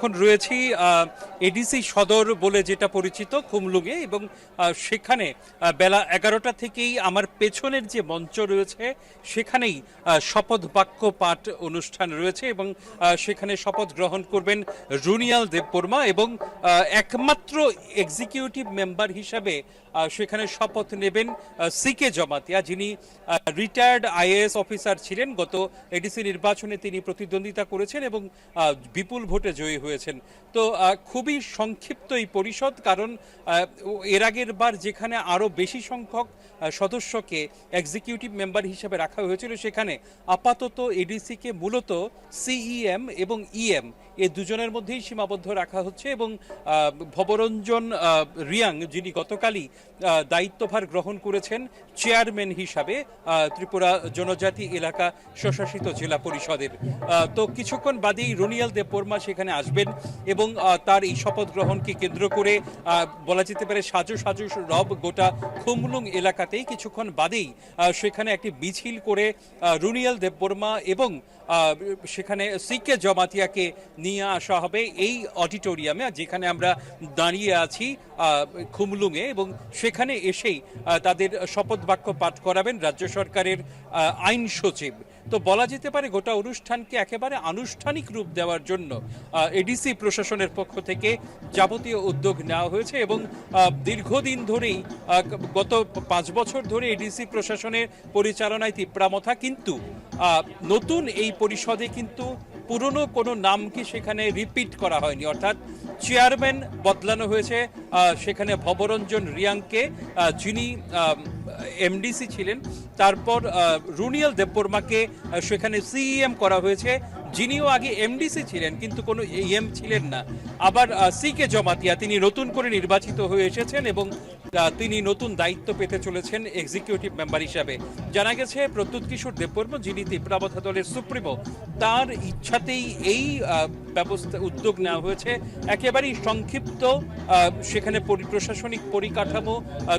এখন রয়েছি এডিসি সদর বলে যেটা পরিচিত খুমলুঙে, এবং সেখানে বেলা 11টা থেকেই আমার পেছনের যে মঞ্চ রয়েছে সেখানেই শপথ বাক্য পাঠ অনুষ্ঠান রয়েছে, এবং সেখানে শপথ গ্রহণ করবেন রুনিয়াল দেববর্মা, এবং একমাত্র এক্সিকিউটিভ মেম্বার হিসাবে সেখানে শপথ নেবেন সিকে জমাতিয়া, যিনি রিটায়ার্ড আইএএস অফিসার ছিলেন। গত এডিসি নির্বাচনে তিনি প্রতিদ্বন্দ্বিতা করেছেন এবং বিপুল ভোটে জয়ী হয়েছেন। তো খুবই সংক্ষিপ্ত এই পরিষদ, কারণ এর আগের বার যেখানে আরও বেশি সংখ্যক সদস্যকে এক্সিকিউটিভ মেম্বার হিসেবে রাখা হয়েছিল, সেখানে আপাতত এডিসিকে মূলত সিইএম এবং ইএম এ দুজনের মধ্যেই সীমাবদ্ধ রাখা হচ্ছে, এবং ভবরঞ্জন রিয়াং, যিনি গতকালই দায়িত্বভার গ্রহণ করেছেন চেয়ারম্যান হিসাবে ত্রিপুরা জনজাতি এলাকা স্বশাসিত জেলা পরিষদের, তো কিছুক্ষণ বাদেই রুনিয়াল দেববর্মা সেখানে আসবেন, এবং তার এই শপথ গ্রহণকে কেন্দ্র করে বলা যেতে পারে সাজো সাজো রব গোটা খুমলুং এলাকাতেই কিছুক্ষণ বাদেই সেখানে একটি মিছিল করে রুনিয়াল দেববর্মা এবং সেখানে সিকে জমাতিয়াকে নিয়ে আসা হবে এই অডিটোরিয়ামে, যেখানে আমরা দাঁড়িয়ে আছি খুমলুঙে, এবং সেখানে এসেই তাদের শপথ বাক্য পাঠ করাবেন রাজ্য সরকারের আইন সচিব। তো বলা যেতে পারে গোটা অনুষ্ঠানকে একেবারে আনুষ্ঠানিক রূপ দেওয়ার জন্য এডিসি প্রশাসনের পক্ষ থেকে যাবতীয় উদ্যোগ নেওয়া হয়েছে, এবং দীর্ঘদিন ধরেই গত 5 বছর ধরে এডিসি প্রশাসনের পরিচালনায় তিপ্রামথা, কিন্তু নতুন এই পরিষদে কিন্তু পুরনো কোনো নামকে সেখানে রিপিট করা হয়নি, অর্থাৎ চেয়ারম্যান বদলানো হয়েছে সেখানে ভবরঞ্জন রিয়াংকে, যিনি এমডিসি ছিলেন। তারপর রুনিয়াল দেববর্মাকে সেখানে সিইএম করা হয়েছে, যিনিও আগে এমডিসি ছিলেন কিন্তু কোনো ইএম ছিলেন না। আবার সিকে জমাতিয়া, তিনি নতুন করে নির্বাচিত হয়ে এসেছেন এবং তিনি নতুন দায়িত্ব পেতে চলেছেন এক্সিকিউটিভ মেম্বার হিসাবে। জানা গেছে প্রদ্যুৎ কিশোর দেববর্মা, যিনি তিপ্রামথা দলের সুপ্রিমো, তার ইচ্ছাতেই এই ব্যবস্থা উদ্যোগ নেওয়া হয়েছে। একেবারেই সংক্ষিপ্ত সেখানে প্রশাসনিক পরিকাঠামো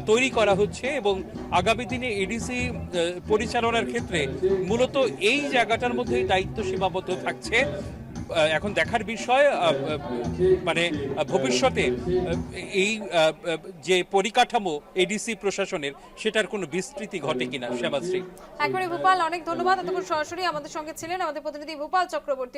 তৈরি করা হচ্ছে, এবং আগামী দিনে এডিসি পরিচালনার ক্ষেত্রে মূলত এই জায়গাটার মধ্যেই দায়িত্ব সীমাবদ্ধ থাকছে। এখন দেখার বিষয় মানে ভবিষ্যতে এই যে পরিকাঠামো এডিসি প্রশাসনের, সেটার কোনো বিস্তৃতি ঘটে কিনা। শ্যামাশ্রী, একবারে ভূপাল, অনেক ধন্যবাদ। এতক্ষণ সরাসরি আমাদের সঙ্গে ছিলেন আমাদের প্রতিনিধি ভূপাল চক্রবর্তী।